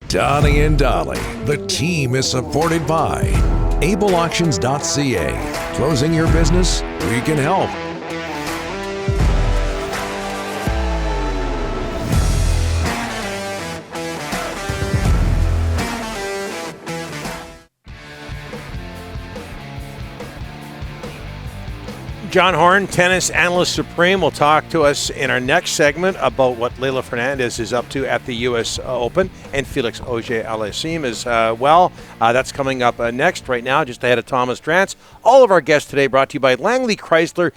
Donnie and Dolly, the team is supported by ableauctions.ca. Closing your business? We can help. John Horn, tennis analyst supreme, will talk to us in our next segment about what Leylah Fernandez is up to at the U.S. Open, and Felix Auger-Aliassime as well. That's coming up next. Right now, just ahead of Thomas Drance. All of our guests today brought to you by Langley Chrysler.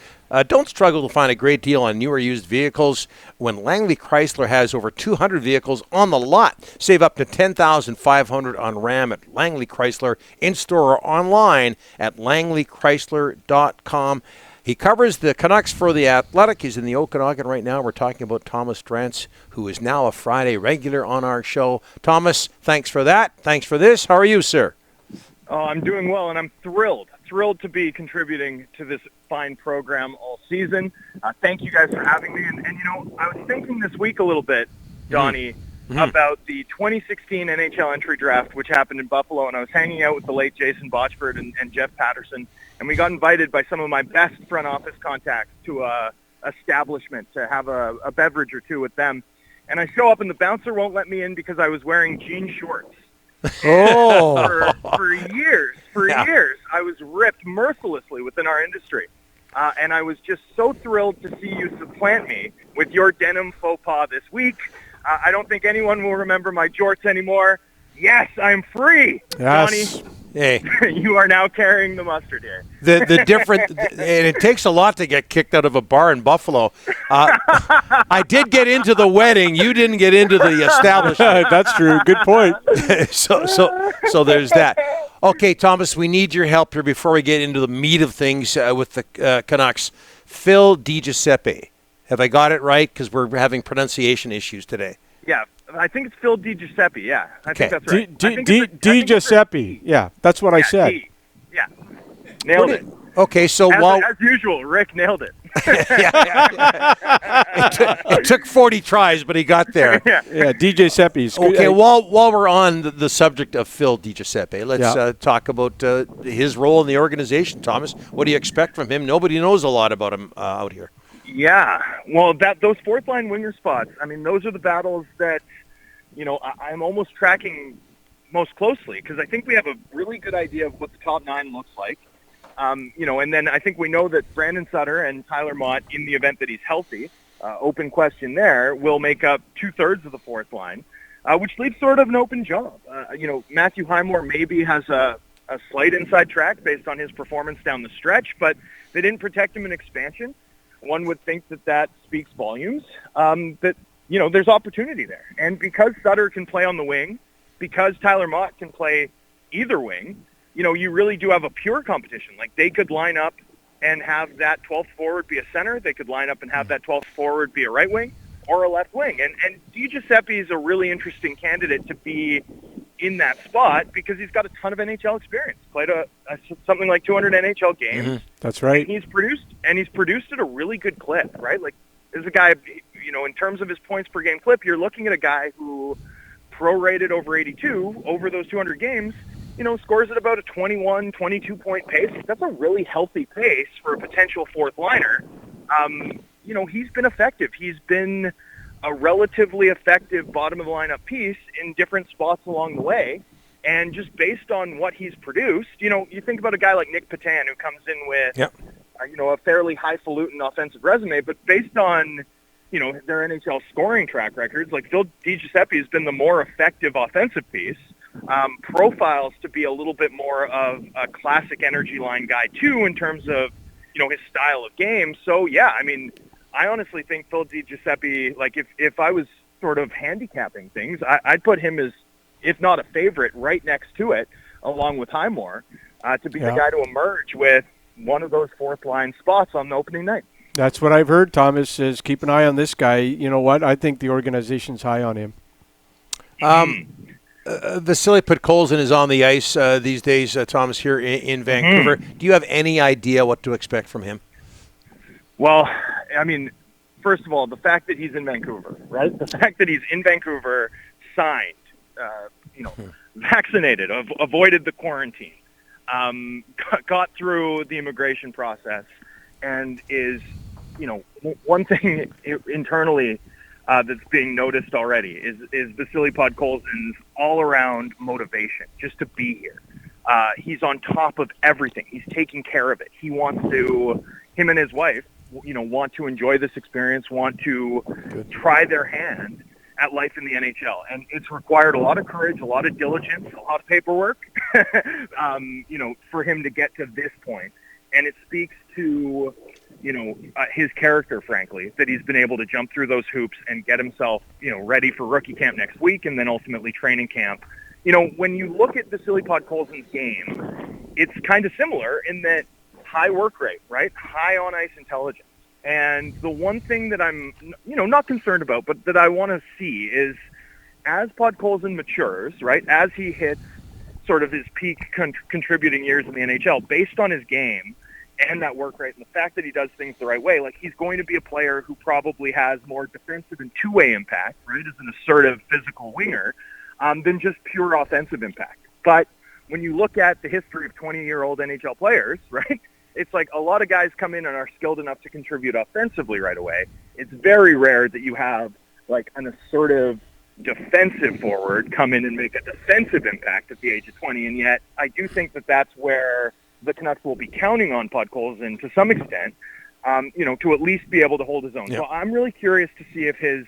Don't struggle to find a great deal on new or used vehicles when Langley Chrysler has over 200 vehicles on the lot. Save up to $10,500 on Ram at Langley Chrysler, in-store or online at langleychrysler.com. He covers the Canucks for The Athletic. He's in the Okanagan right now. We're talking about Thomas Drance, who is now a Friday regular on our show. Thomas, thanks for that. Thanks for this. How are you, sir? Oh, I'm doing well, and I'm thrilled to be contributing to this fine program all season. Thank you guys for having me. And you know, I was thinking this week a little bit, Donnie, about the 2016 NHL entry draft, which happened in Buffalo, and I was hanging out with the late Jason Botchford and Jeff Patterson, and we got invited by some of my best front office contacts to a establishment to have a beverage or two with them. And I show up, and the bouncer won't let me in because I was wearing jean shorts. Oh, for years, I was ripped mercilessly within our industry. And I was just so thrilled to see you supplant me with your denim faux pas this week. I don't think anyone will remember my jorts anymore. Yes, I'm free, yes. Johnny. Hey, you are now carrying the mustard here. The different, and it takes a lot to get kicked out of a bar in Buffalo. I did get into the wedding. You didn't get into the establishment. That's true. Good point. so there's that. Okay, Thomas, we need your help here before we get into the meat of things with the Canucks. Phil Giuseppe. Have I got it right? Because we're having pronunciation issues today. Yeah, I think it's Phil Giuseppe. Yeah, I think that's right. Giuseppe. Yeah, that's what I said. Yeah, nailed it. Okay, so as usual, Rick nailed it. It took 40 tries, but he got there. Yeah, Giuseppe's. Okay, while we're on the subject of Phil Giuseppe, let's talk about his role in the organization. Thomas, what do you expect from him? Nobody knows a lot about him out here. Yeah, well, those fourth line winger spots. I mean, those are the battles that, you know, I'm almost tracking most closely because I think we have a really good idea of what the top nine looks like. You know, and then I think we know that Brandon Sutter and Tyler Mott, in the event that he's healthy, open question there, will make up 2/3 of the fourth line, which leaves sort of an open job. You know, Matthew Highmore maybe has a slight inside track based on his performance down the stretch, but they didn't protect him in expansion. One would think that speaks volumes, that, you know, there's opportunity there. And because Sutter can play on the wing, because Tyler Mott can play either wing, you know, you really do have a pure competition. Like, they could line up and have that 12th forward be a center. They could line up and have that 12th forward be a right wing or a left wing. And Giuseppe is a really interesting candidate to be in that spot because he's got a ton of NHL experience. Played something like 200 NHL games. Mm-hmm. That's right. And he's produced at a really good clip, right? Like, there's a guy, you know, in terms of his points per game clip, you're looking at a guy who prorated over 82 over those 200 games, you know, scores at about a 21, 22-point pace. That's a really healthy pace for a potential fourth liner. You know, he's been effective. He's been a relatively effective bottom-of-the-lineup piece in different spots along the way. And just based on what he's produced, you know, you think about a guy like Nick Patan who comes in with, you know, a fairly highfalutin offensive resume, but based on, you know, their NHL scoring track records, like Phil Giuseppe has been the more effective offensive piece. Profiles to be a little bit more of a classic energy line guy too in terms of, you know, his style of game. So yeah, I mean, I honestly think Phil Giuseppe, like if I was sort of handicapping things, I'd put him as, if not a favorite, right next to it, along with Highmore, to be the guy to emerge with one of those fourth line spots on the opening night. That's what I've heard. Thomas says, keep an eye on this guy. You know what? I think the organization's high on him. Vasily Podkolzin is on the ice these days, Thomas, here in Vancouver. Do you have any idea what to expect from him? Well, I mean, first of all, the fact that he's in Vancouver, right? The fact that he's in Vancouver, signed, vaccinated, avoided the quarantine, got through the immigration process, and is, one thing internally that's being noticed already is Vasily Podkolzin's all-around motivation just to be here. He's on top of everything. He's taking care of it. He wants to, him and his wife, want to enjoy this experience, want to try their hand at life in the NHL. And it's required a lot of courage, a lot of diligence, a lot of paperwork, for him to get to this point. And it speaks to, his character, frankly, that he's been able to jump through those hoops and get himself, ready for rookie camp next week and then ultimately training camp. When you look at Vasily Podkolzin's game, it's kind of similar in that high work rate, right? High on-ice intelligence. And the one thing that I'm, not concerned about, but that I want to see is as Podkolzin matures, right, as he hits sort of his peak contributing years in the NHL, based on his game and that work rate and the fact that he does things the right way, like he's going to be a player who probably has more defensive and two-way impact, right, as an assertive physical winger, than just pure offensive impact. But when you look at the history of 20-year-old NHL players, right, it's like a lot of guys come in and are skilled enough to contribute offensively right away. It's very rare that you have like an assertive defensive forward come in and make a defensive impact at the age of 20. And yet I do think that that's where the Canucks will be counting on Podkolzin to some extent, to at least be able to hold his own. Yep. So I'm really curious to see if his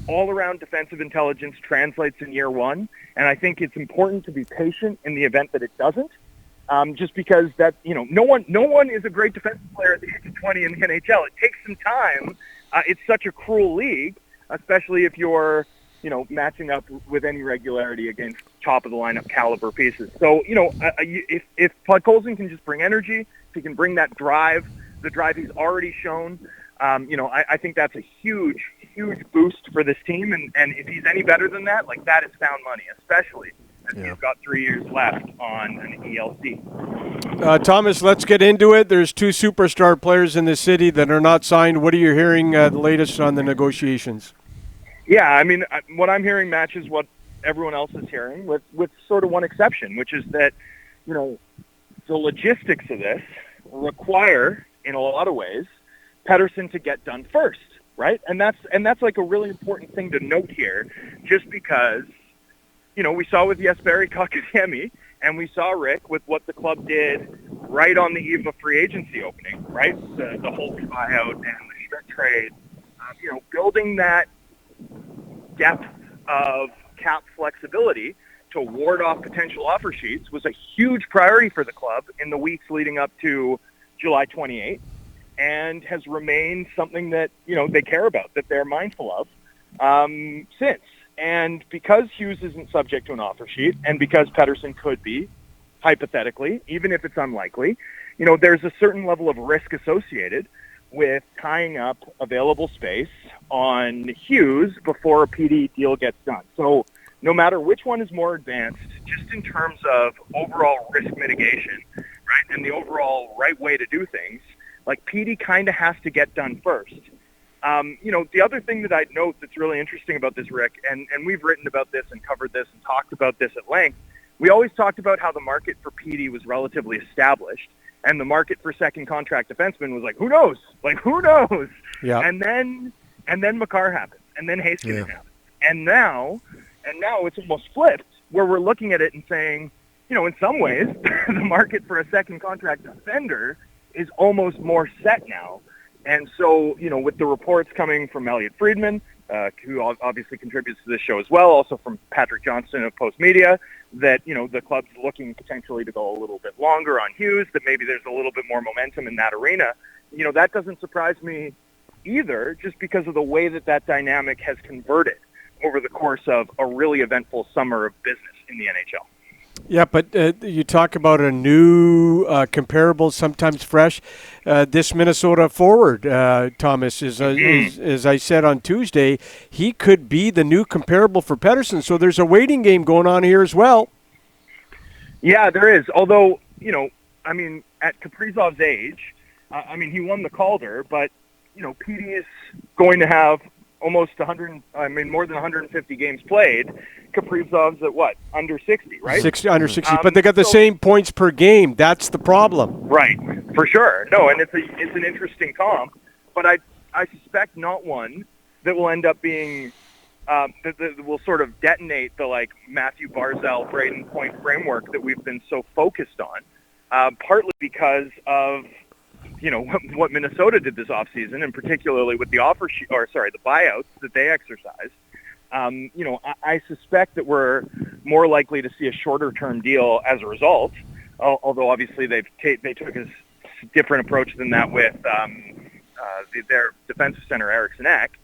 all-around defensive intelligence translates in year one. And I think it's important to be patient in the event that it doesn't. Just because that, no one is a great defensive player at the age of 20 in the NHL. It takes some time. It's such a cruel league, especially if you're, matching up with any regularity against top of the lineup caliber pieces. So, if Podkolzin can just bring energy, if he can bring that drive, the drive he's already shown, I think that's a huge, huge boost for this team. And if he's any better than that, like that is found money, especially. And he's got 3 years left on an ELC. Thomas, let's get into it. There's two superstar players in the city that are not signed. What are you hearing the latest on the negotiations? Yeah, I mean, what I'm hearing matches what everyone else is hearing, with sort of one exception, which is that, the logistics of this require, in a lot of ways, Pettersson to get done first, right? And that's like a really important thing to note here, just because we saw with Jesperi Kotkaniemi, and we saw, Rick, with what the club did right on the eve of free agency opening, right? The Holtz buyout and the Schmidt trade, building that depth of cap flexibility to ward off potential offer sheets was a huge priority for the club in the weeks leading up to July 28th, and has remained something that, they care about, that they're mindful of since. And because Hughes isn't subject to an offer sheet, and because Pettersson could be, hypothetically, even if it's unlikely, there's a certain level of risk associated with tying up available space on Hughes before a PD deal gets done. So no matter which one is more advanced, just in terms of overall risk mitigation, right, and the overall right way to do things, like PD kind of has to get done first. The other thing that I'd note that's really interesting about this, Rick, and we've written about this and covered this and talked about this at length, we always talked about how the market for PD was relatively established, and the market for second contract defensemen was like, who knows? Like, who knows? Yeah. And then Makar happens, and then Heiskanen happens. And now it's almost flipped, where we're looking at it and saying, in some ways, the market for a second contract defender is almost more set now. And so, with the reports coming from Elliot Friedman, who obviously contributes to this show as well, also from Patrick Johnston of Post Media, that, the club's looking potentially to go a little bit longer on Hughes, that maybe there's a little bit more momentum in that arena. That doesn't surprise me either, just because of the way that dynamic has converted over the course of a really eventful summer of business in the NHL. Yeah, but you talk about a new, comparable, sometimes fresh. This Minnesota forward, Thomas, is as I said on Tuesday, he could be the new comparable for Pettersson. So there's a waiting game going on here as well. Yeah, there is. Although, at Kaprizov's age, he won the Calder, but, PD is going to have almost 100. I mean, more than 150 games played. Kaprizov's at what? Under 60, right? 60, under 60, but they got the same points per game. That's the problem. Right, for sure. No, and it's an interesting comp, but I suspect not one that will end up being that will sort of detonate the like Matthew Barzal, Braden Point framework that we've been so focused on, partly because of what Minnesota did this offseason, and particularly with the the buyouts that they exercised. I suspect that we're more likely to see a shorter-term deal as a result. Although obviously they took a different approach than that with their defensive center Eriksson Ek.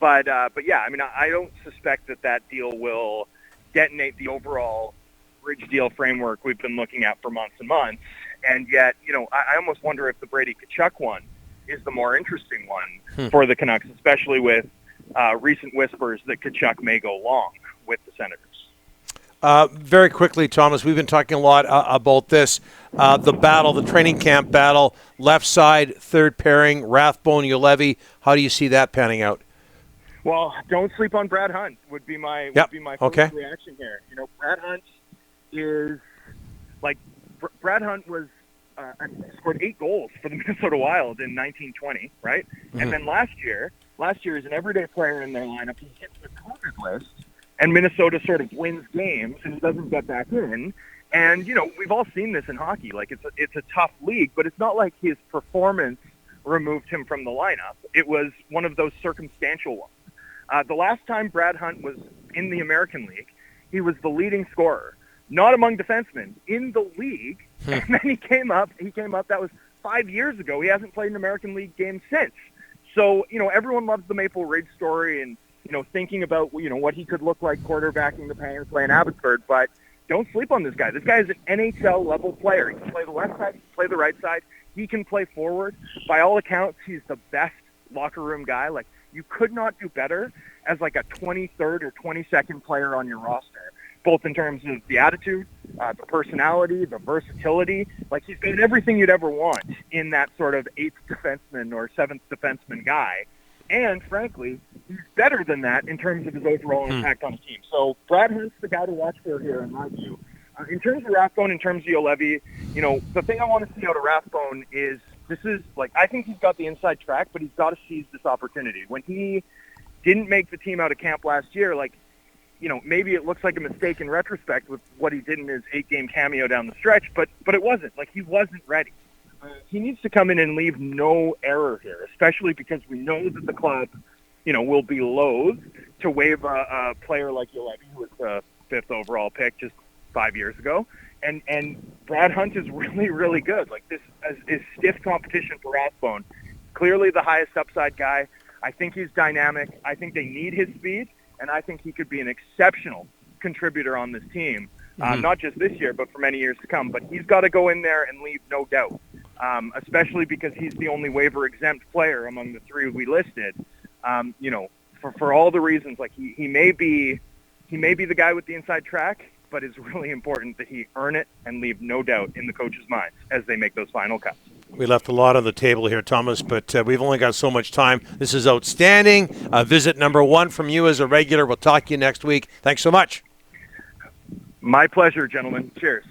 But yeah, I mean, I don't suspect that deal will detonate the overall bridge deal framework we've been looking at for months and months. And yet, I almost wonder if the Brady Tkachuk one is the more interesting one for the Canucks, especially with recent whispers that Tkachuk may go long with the Senators. Very quickly, Thomas, we've been talking a lot about this, the training camp battle, left side, third pairing, Rathbone, Juolevi. How do you see that panning out? Well, don't sleep on Brad Hunt would be my first reaction here. Brad Hunt is like Brad Hunt was scored 8 goals for the Minnesota Wild in 1920, right? Mm-hmm. And then last year is an everyday player in their lineup. He hits the COVID list, and Minnesota sort of wins games and he doesn't get back in. And we've all seen this in hockey. Like it's a tough league, but it's not like his performance removed him from the lineup. It was one of those circumstantial ones. The last time Brad Hunt was in the American League, he was the leading scorer, not among defensemen, in the league. And then he came up, that was 5 years ago. He hasn't played an American League game since. So, everyone loves the Maple Ridge story and, thinking about, what he could look like quarterbacking the Panthers playing Abbotsford. But don't sleep on this guy. This guy is an NHL-level player. He can play the left side, he can play the right side. He can play forward. By all accounts, he's the best locker room guy. Like, you could not do better as like a 23rd or 22nd player on your roster, both in terms of the attitude, the personality, the versatility. Like, he's got everything you'd ever want in that sort of 8th defenseman or 7th defenseman guy. And frankly, he's better than that in terms of his overall impact on the team. So Brad Hunt's the guy to watch for here, in my view. In terms of Rathbone, in terms of Juolevi, the thing I want to see out of Rathbone is I think he's got the inside track, but he's got to seize this opportunity. When he didn't make the team out of camp last year, maybe it looks like a mistake in retrospect with what he did in his 8-game cameo down the stretch, but it wasn't. Like, he wasn't ready. He needs to come in and leave no error here, especially because we know that the club, will be loath to waive a player like Juolevi, who was the 5th overall pick just 5 years ago. And Brad Hunt is really, really good. Like, this is stiff competition for Rathbone. Clearly the highest upside guy. I think he's dynamic. I think they need his speed, and I think he could be an exceptional contributor on this team, not just this year, but for many years to come. But he's got to go in there and leave no doubt, especially because he's the only waiver-exempt player among the 3 we listed. For all the reasons, like he may be the guy with the inside track, but it's really important that he earn it and leave no doubt in the coach's minds as they make those final cuts. We left a lot on the table here, Thomas, but we've only got so much time. This is outstanding. Visit number 1 from you as a regular. We'll talk to you next week. Thanks so much. My pleasure, gentlemen. Cheers.